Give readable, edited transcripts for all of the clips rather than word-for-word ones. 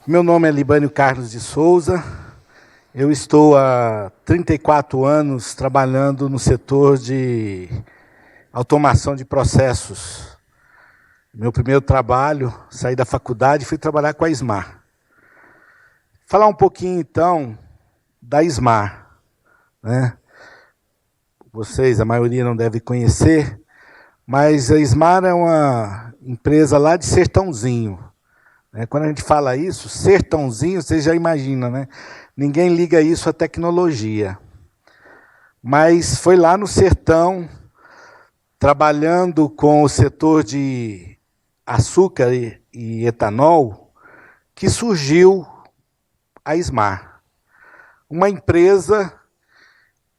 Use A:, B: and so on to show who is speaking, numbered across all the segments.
A: Meu nome é Libânio Carlos de Souza. Eu estou há 34 anos trabalhando no setor de automação de processos. Meu primeiro trabalho, saí da faculdade e fui trabalhar com a Smar. Falar um pouquinho, então, da Smar, né? Vocês, a maioria não deve conhecer, mas a Smar é uma empresa lá de Sertãozinho. Quando a gente fala isso, Sertãozinho, você já imagina, né? Ninguém liga isso à tecnologia. Mas foi lá no sertão, trabalhando com o setor de açúcar e etanol, que surgiu a Smar. Uma empresa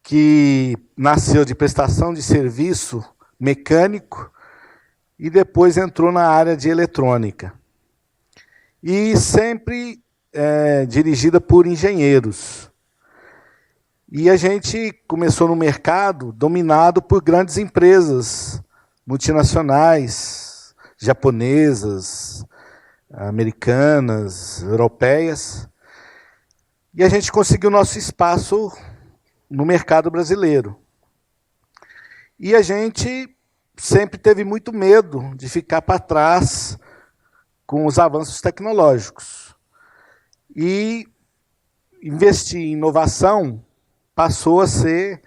A: que nasceu de prestação de serviço mecânico e depois entrou na área de eletrônica. E sempre dirigida por engenheiros. E a gente começou no mercado dominado por grandes empresas multinacionais, japonesas, americanas, europeias. E a gente conseguiu nosso espaço no mercado brasileiro. E a gente sempre teve muito medo de ficar para trás com os avanços tecnológicos. E investir em inovação passou a ser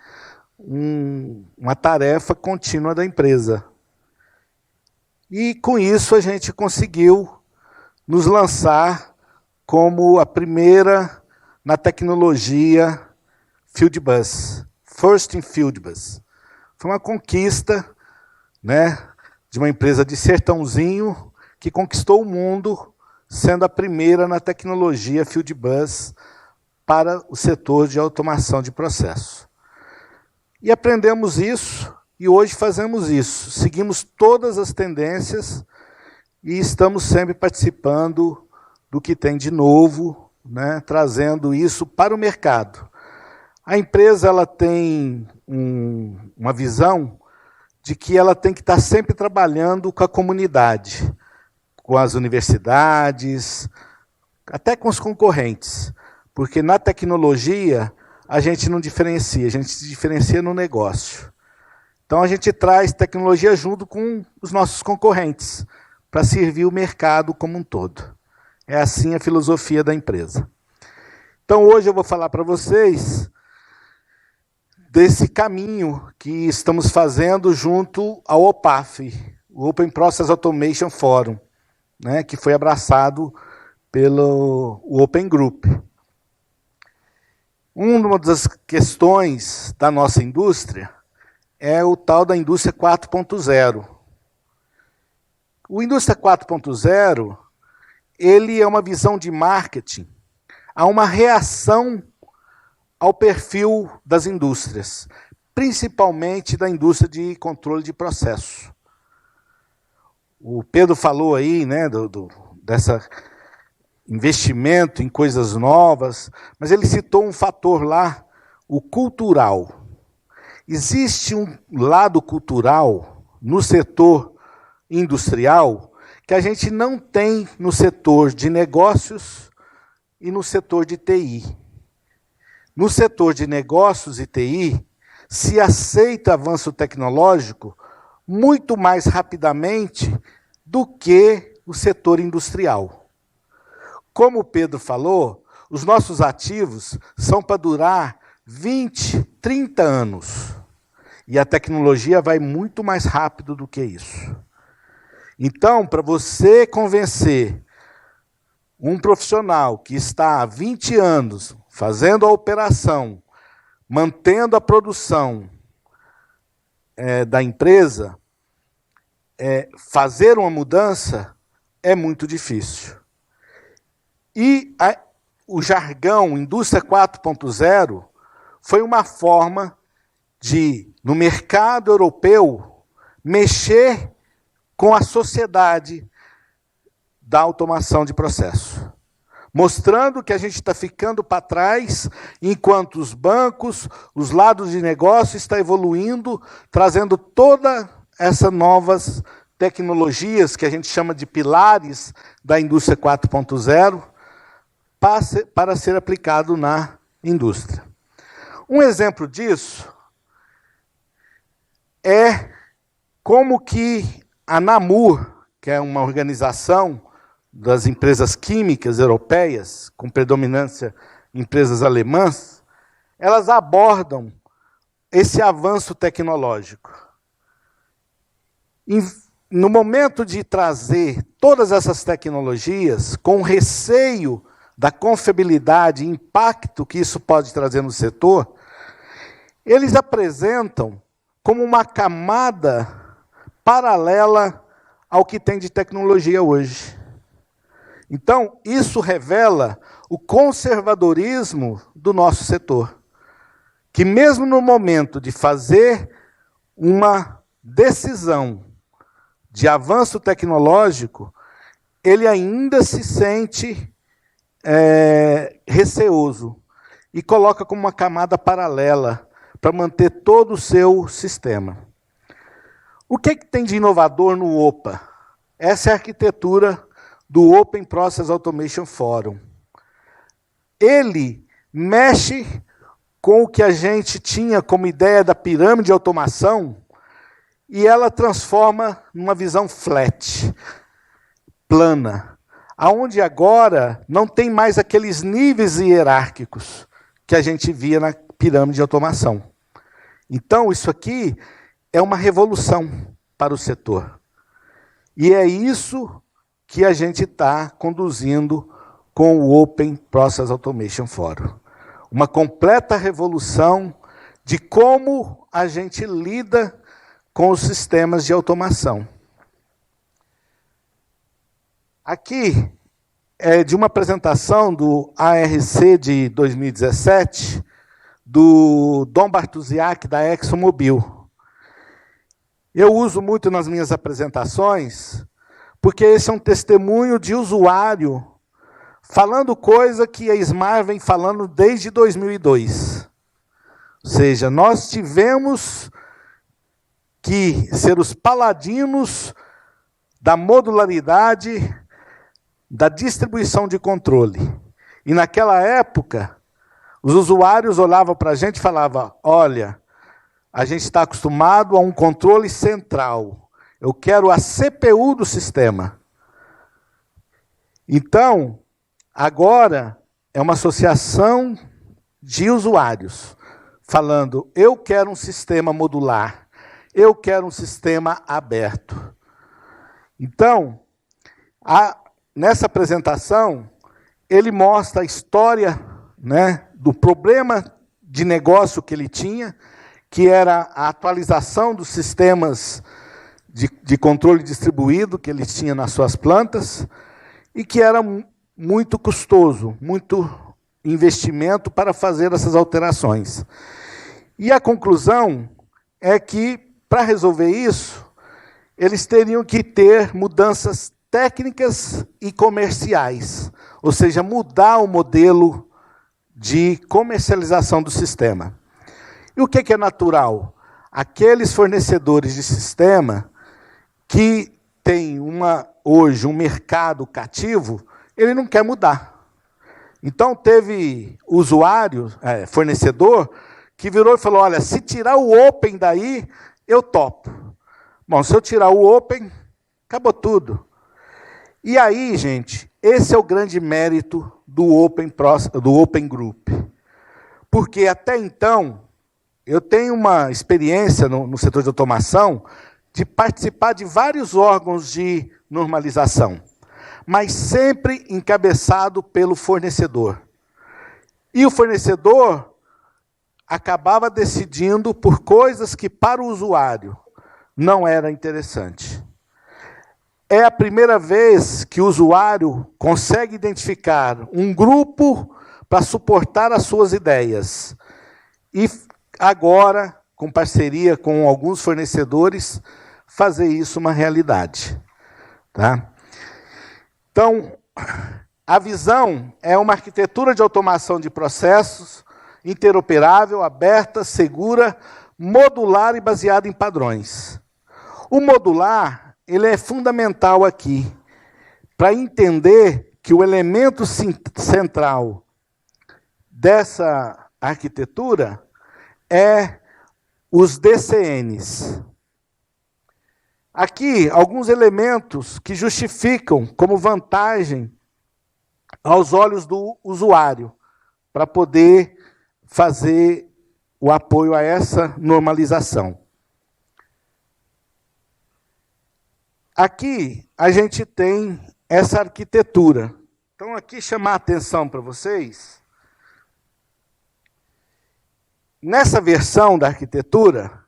A: uma tarefa contínua da empresa. E, com isso, a gente conseguiu nos lançar como a primeira na tecnologia Field Bus, First in Field Bus. Foi uma conquista, né, de uma empresa de Sertãozinho, que conquistou o mundo, sendo a primeira na tecnologia Field Bus para o setor de automação de processo. E aprendemos isso, e hoje fazemos isso. Seguimos todas as tendências e estamos sempre participando do que tem de novo, né, trazendo isso para o mercado. A empresa ela tem uma visão de que ela tem que estar sempre trabalhando com a comunidade, com as universidades, até com os concorrentes. Porque na tecnologia a gente não diferencia, a gente se diferencia no negócio. Então a gente traz tecnologia junto com os nossos concorrentes, para servir o mercado como um todo. É assim a filosofia da empresa. Então hoje eu vou falar para vocês desse caminho que estamos fazendo junto ao OPAF, o Open Process Automation Forum, né, que foi abraçado pelo Open Group. Uma das questões da nossa indústria é o tal da indústria 4.0. O indústria 4.0, ele é uma visão de marketing, há uma reação ao perfil das indústrias, principalmente da indústria de controle de processo. O Pedro falou aí, né, dessa investimento em coisas novas, mas ele citou um fator lá, o cultural. Existe um lado cultural no setor industrial que a gente não tem no setor de negócios e no setor de TI. No setor de negócios e TI, se aceita avanço tecnológico muito mais rapidamente do que o setor industrial. Como o Pedro falou, os nossos ativos são para durar 20, 30 anos. E a tecnologia vai muito mais rápido do que isso. Então, para você convencer um profissional que está há 20 anos fazendo a operação, mantendo a produção da empresa, fazer uma mudança é muito difícil. E o jargão Indústria 4.0 foi uma forma de, no mercado europeu, mexer com a sociedade da automação de processo. Mostrando que a gente está ficando para trás, enquanto os bancos, os lados de negócio estão evoluindo, trazendo todas essas novas tecnologias que a gente chama de pilares da indústria 4.0, para ser aplicado na indústria. Um exemplo disso é como que a Namur, que é uma organização das empresas químicas europeias, com predominância em empresas alemãs, elas abordam esse avanço tecnológico. No momento de trazer todas essas tecnologias, com receio da confiabilidade e impacto que isso pode trazer no setor, eles apresentam como uma camada paralela ao que tem de tecnologia hoje. Então, isso revela o conservadorismo do nosso setor, que mesmo no momento de fazer uma decisão de avanço tecnológico, ele ainda se sente receoso e coloca como uma camada paralela para manter todo o seu sistema. O que tem de inovador no OPA? Essa é a arquitetura do Open Process Automation Forum. Ele mexe com o que a gente tinha como ideia da pirâmide de automação e ela transforma numa visão flat, plana, aonde agora não tem mais aqueles níveis hierárquicos que a gente via na pirâmide de automação. Então, isso aqui é uma revolução para o setor. E é isso que a gente está conduzindo com o Open Process Automation Forum. Uma completa revolução de como a gente lida com os sistemas de automação. Aqui é de uma apresentação do ARC de 2017, do Dom Bartusiak, da ExxonMobil. Eu uso muito nas minhas apresentações, porque esse é um testemunho de usuário falando coisa que a Smart vem falando desde 2002. Ou seja, nós tivemos que ser os paladinos da modularidade, da distribuição de controle. E naquela época, os usuários olhavam para a gente e falavam, olha, a gente está acostumado a um controle central. Eu quero a CPU do sistema. Então, agora é uma associação de usuários falando, eu quero um sistema modular, eu quero um sistema aberto. Então, nessa apresentação, ele mostra a história, né, do problema de negócio que ele tinha, que era a atualização dos sistemas de controle distribuído que ele tinha nas suas plantas, e que era muito custoso, muito investimento para fazer essas alterações. E a conclusão é que, para resolver isso, eles teriam que ter mudanças técnicas e comerciais, ou seja, mudar o modelo de comercialização do sistema. E o que é natural? Aqueles fornecedores de sistema que têm hoje um mercado cativo, ele não quer mudar. Então, teve usuário, fornecedor, que virou e falou, olha, se tirar o Open daí, eu topo. Bom, se eu tirar o Open, acabou tudo. E aí, gente, esse é o grande mérito do Open Group. Porque até então, eu tenho uma experiência no setor de automação de participar de vários órgãos de normalização, mas sempre encabeçado pelo fornecedor. E o fornecedor acabava decidindo por coisas que, para o usuário, não era interessante. É a primeira vez que o usuário consegue identificar um grupo para suportar as suas ideias. E agora, com parceria com alguns fornecedores, fazer isso uma realidade. Tá? Então, a visão é uma arquitetura de automação de processos, interoperável, aberta, segura, modular e baseada em padrões. O modular, ele é fundamental aqui, para entender que o elemento central dessa arquitetura é os DCNs. Aqui, alguns elementos que justificam como vantagem aos olhos do usuário, para poder fazer o apoio a essa normalização. Aqui, a gente tem essa arquitetura. Então, aqui chamar a atenção para vocês. Nessa versão da arquitetura,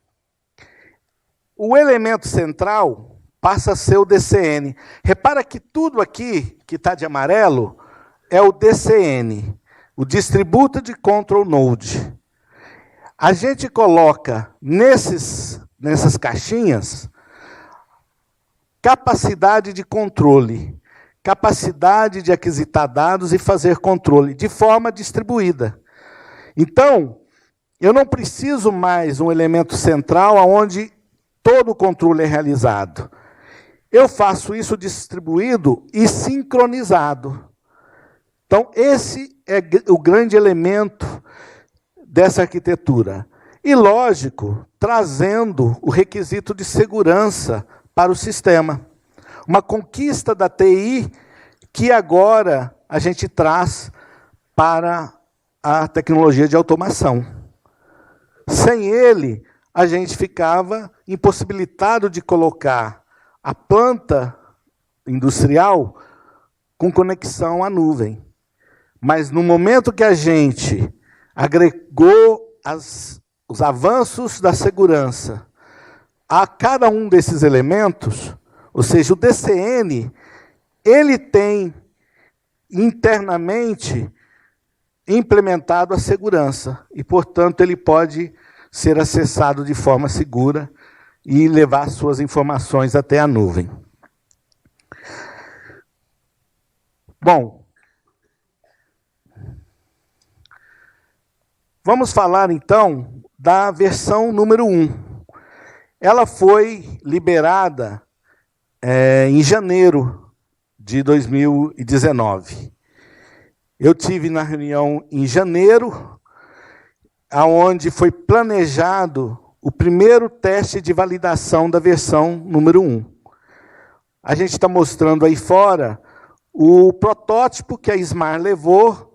A: o elemento central passa a ser o DCN. Repara que tudo aqui, que está de amarelo, é o DCN, o Distributed Control Node. A gente coloca nessas caixinhas capacidade de controle, capacidade de aquisitar dados e fazer controle, de forma distribuída. Então, eu não preciso mais um elemento central onde todo o controle é realizado. Eu faço isso distribuído e sincronizado. Então, esse é o grande elemento dessa arquitetura. E, lógico, trazendo o requisito de segurança para o sistema. Uma conquista da TI que agora a gente traz para a tecnologia de automação. Sem ele, a gente ficava impossibilitado de colocar a planta industrial com conexão à nuvem. Mas no momento que a gente agregou os avanços da segurança a cada um desses elementos, ou seja, o DCN, ele tem internamente implementado a segurança e, portanto, ele pode ser acessado de forma segura e levar suas informações até a nuvem. Bom, vamos falar, então, da versão número 1. Ela foi liberada em janeiro de 2019. Eu tive na reunião em janeiro, onde foi planejado o primeiro teste de validação da versão número 1. A gente está mostrando aí fora o protótipo que a Smart levou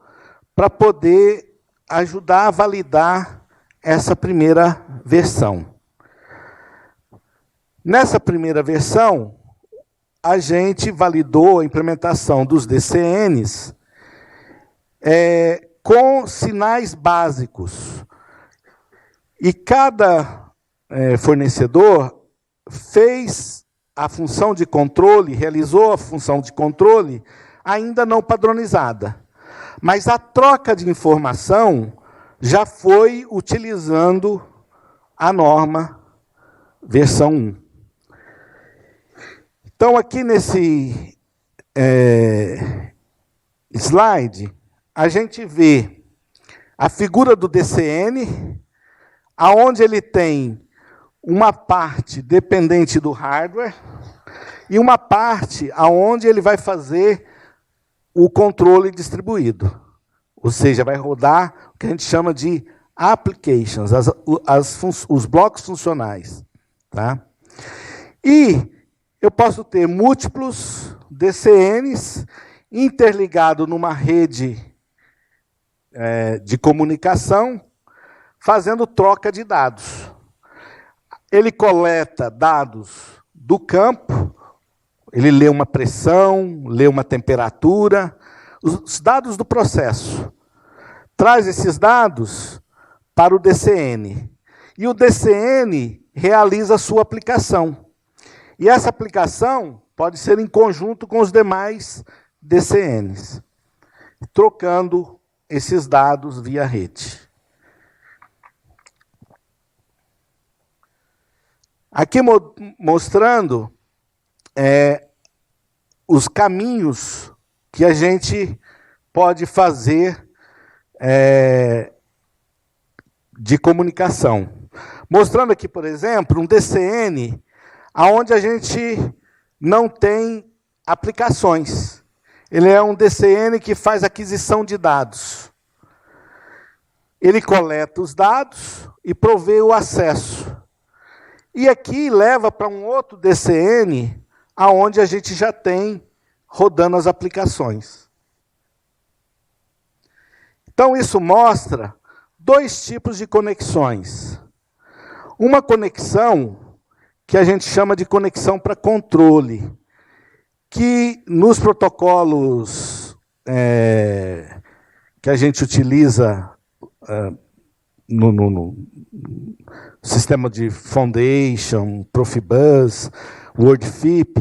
A: para poder ajudar a validar essa primeira versão. Nessa primeira versão, a gente validou a implementação dos DCNs com sinais básicos. E cada fornecedor fez a função de controle, realizou a função de controle, ainda não padronizada. Mas a troca de informação já foi utilizando a norma versão 1. Então, aqui nesse slide, a gente vê a figura do DCN, aonde ele tem uma parte dependente do hardware e uma parte aonde ele vai fazer o controle distribuído. Ou seja, vai rodar o que a gente chama de applications, os blocos funcionais. Tá? E eu posso ter múltiplos DCNs interligados numa rede de comunicação, fazendo troca de dados. Ele coleta dados do campo, ele lê uma pressão, lê uma temperatura, os dados do processo. Traz esses dados para o DCN. E o DCN realiza a sua aplicação. E essa aplicação pode ser em conjunto com os demais DCNs, trocando esses dados via rede. Aqui mostrando os caminhos que a gente pode fazer de comunicação. Mostrando aqui, por exemplo, um DCN onde a gente não tem aplicações. Ele é um DCN que faz aquisição de dados. Ele coleta os dados e provê o acesso. E aqui leva para um outro DCN, aonde a gente já tem rodando as aplicações. Então, isso mostra dois tipos de conexões. Uma conexão que a gente chama de conexão para controle, que nos protocolos que a gente utiliza no sistema de Foundation, Profibus, WordFip,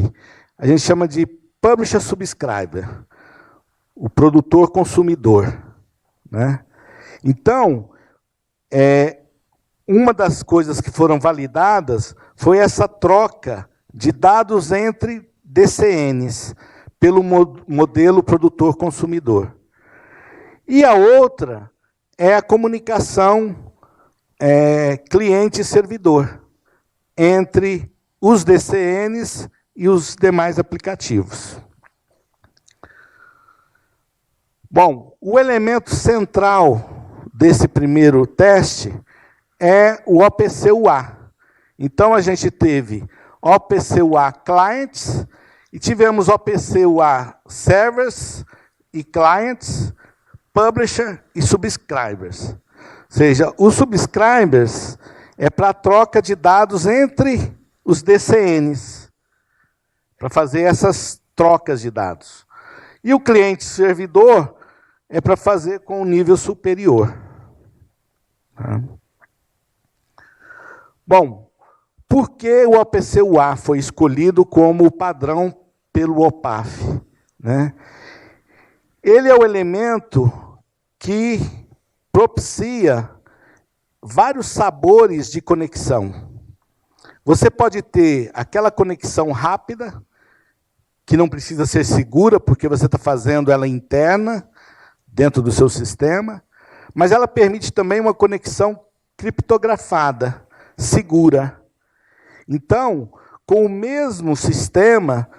A: a gente chama de Publisher Subscriber, o produtor consumidor, né? Então, uma das coisas que foram validadas foi essa troca de dados entre DCNs, pelo modelo produtor-consumidor. E a outra é a comunicação cliente-servidor, entre os DCNs e os demais aplicativos. Bom, o elemento central desse primeiro teste é o OPC UA. Então, a gente teve OPC UA Clients e tivemos OPC UA Servers e Clients, Publisher e Subscribers. Ou seja, os Subscribers é para a troca de dados entre os DCNs, para fazer essas trocas de dados. E o cliente-servidor é para fazer com um nível superior. Tá? Bom, por que o OPC UA foi escolhido como padrão pelo OPAF? Né? Ele é o elemento que propicia vários sabores de conexão. Você pode ter aquela conexão rápida, que não precisa ser segura, porque você está fazendo ela interna, dentro do seu sistema, mas ela permite também uma conexão criptografada, segura. Então, com o mesmo sistema,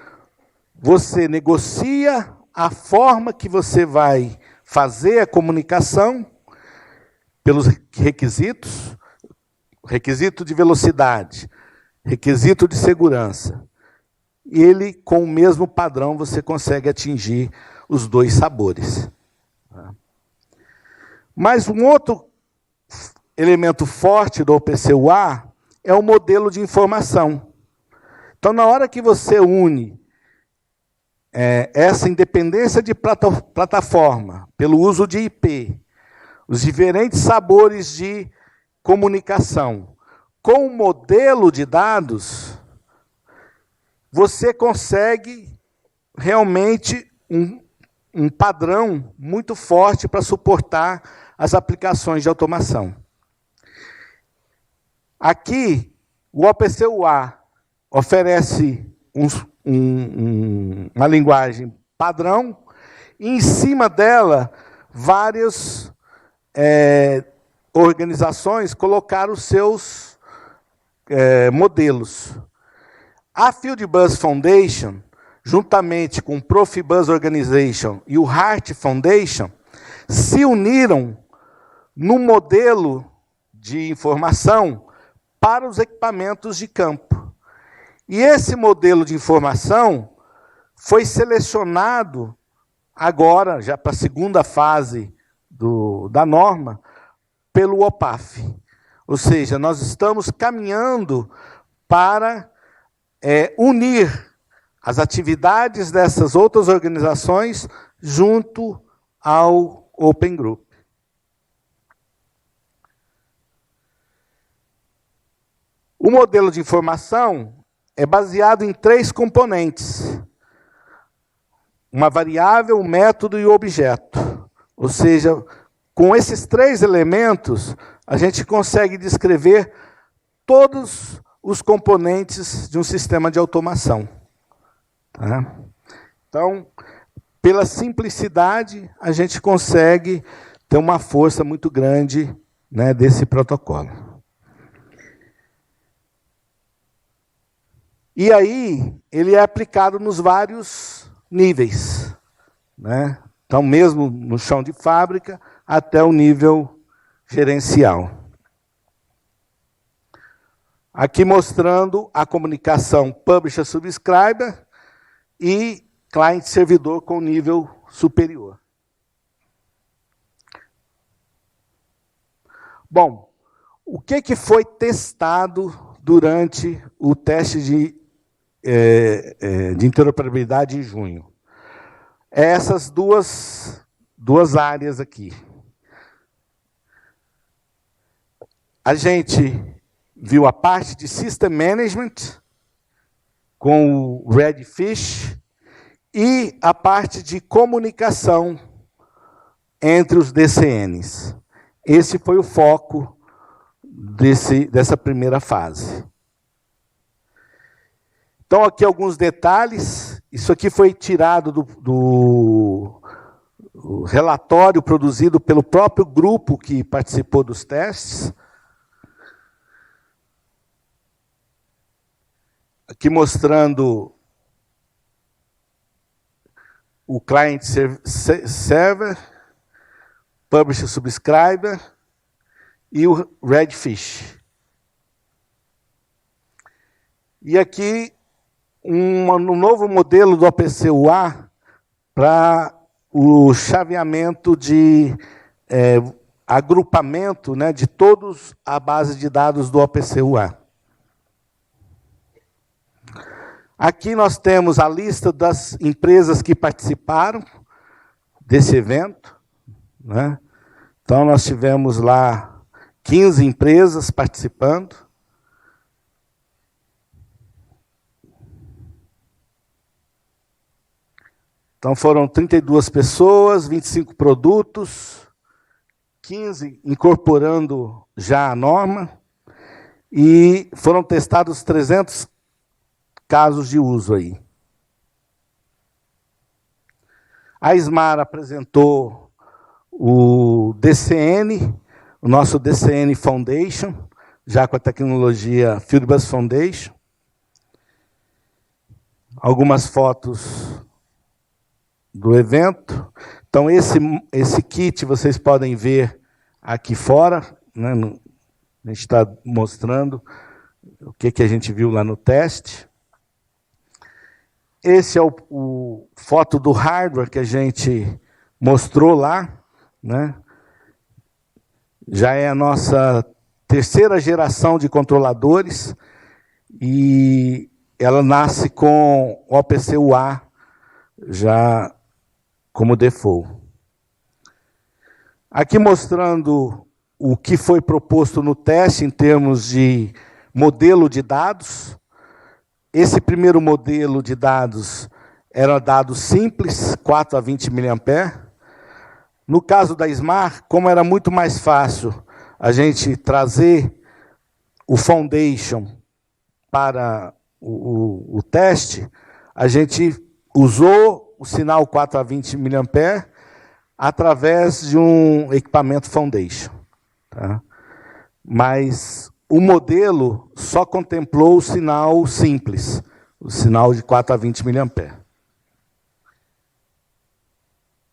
A: você negocia a forma que você vai fazer a comunicação pelos requisitos, requisito de velocidade, requisito de segurança. E ele, com o mesmo padrão, você consegue atingir os dois sabores. Mas um outro elemento forte do OPC UA é o modelo de informação. Então, na hora que você une essa independência de plataforma, pelo uso de IP, os diferentes sabores de comunicação, com o modelo de dados, você consegue realmente um padrão muito forte para suportar as aplicações de automação. Aqui, o OPC UA oferece uma linguagem padrão, e em cima dela, várias organizações colocaram os seus modelos. A Fieldbus Foundation, juntamente com o Profibus Organization e o Heart Foundation, se uniram no modelo de informação para os equipamentos de campo. E esse modelo de informação foi selecionado agora, já para a segunda fase da norma, pelo OPAF. Ou seja, nós estamos caminhando para unir as atividades dessas outras organizações junto ao Open Group. O modelo de informação é baseado em 3 componentes: uma variável, um método e o objeto. Ou seja, com esses 3 elementos, a gente consegue descrever todos os componentes de um sistema de automação. Tá? Então, pela simplicidade, a gente consegue ter uma força muito grande, né, desse protocolo. E aí, ele é aplicado nos vários níveis. né? Então, mesmo no chão de fábrica, até o nível gerencial. Aqui mostrando a comunicação publisher-subscriber e cliente-servidor com nível superior. Bom, o que foi testado durante o teste de interoperabilidade em junho? Essas duas áreas aqui. A gente viu a parte de System Management, com o Redfish, e a parte de comunicação entre os DCNs. Esse foi o foco dessa primeira fase. Então, aqui alguns detalhes. Isso aqui foi tirado do relatório produzido pelo próprio grupo que participou dos testes. Aqui mostrando o client server, publisher subscriber e o Redfish. E aqui um novo modelo do OPC UA para o chaveamento de agrupamento, né, de todos a base de dados do OPC UA. Aqui nós temos a lista das empresas que participaram desse evento, né? Então, nós tivemos lá 15 empresas participando. Então, foram 32 pessoas, 25 produtos, 15 incorporando já a norma, e foram testados 300 casos de uso aí. A Smart apresentou o DCN, o nosso DCN Foundation, já com a tecnologia Fieldbus Foundation. Algumas fotos do evento. Então, esse kit vocês podem ver aqui fora, né? A gente está mostrando o que a gente viu lá no teste. Esse é o foto do hardware que a gente mostrou lá, né? Já é a nossa terceira geração de controladores e ela nasce com o OPC UA já como default. Aqui mostrando o que foi proposto no teste em termos de modelo de dados. Esse primeiro modelo de dados era dados simples, 4 a 20 mA. No caso da Smart, como era muito mais fácil a gente trazer o Foundation para o teste, a gente usou o sinal 4 a 20 mA através de um equipamento Foundation. Tá? Mas o modelo só contemplou o sinal simples, o sinal de 4 a 20 mA.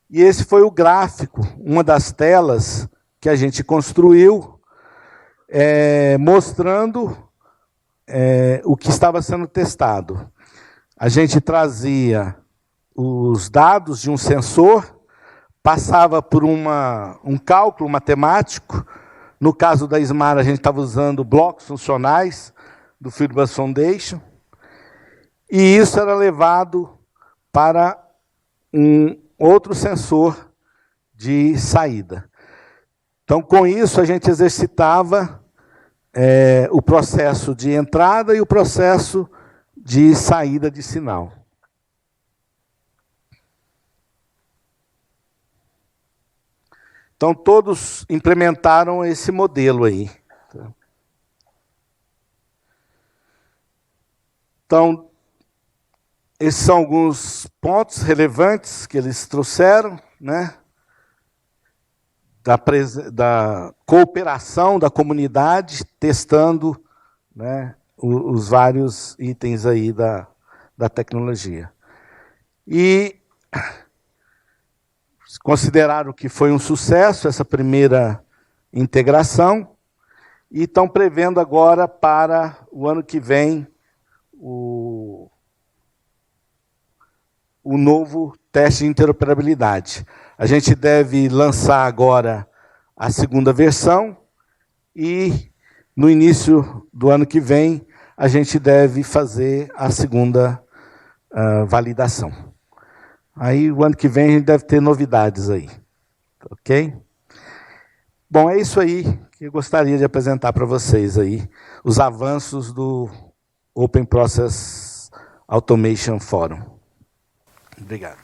A: E esse foi o gráfico, uma das telas que a gente construiu, mostrando o que estava sendo testado. A gente trazia os dados de um sensor, passava por um cálculo matemático. No caso da Smart, a gente estava usando blocos funcionais do Fieldbus Foundation. E isso era levado para um outro sensor de saída. Então, com isso, a gente exercitava o processo de entrada e o processo de saída de sinal. Então, todos implementaram esse modelo aí. Então, esses são alguns pontos relevantes que eles trouxeram, né? Da cooperação da comunidade, testando, né, os vários itens aí da tecnologia. E consideraram que foi um sucesso essa primeira integração e estão prevendo agora para o ano que vem o novo teste de interoperabilidade. A gente deve lançar agora a segunda versão e, no início do ano que vem, a gente deve fazer a segunda validação. Aí, o ano que vem, a gente deve ter novidades aí. Ok? Bom, é isso aí que eu gostaria de apresentar para vocês aí, os avanços do Open Process Automation Forum. Obrigado.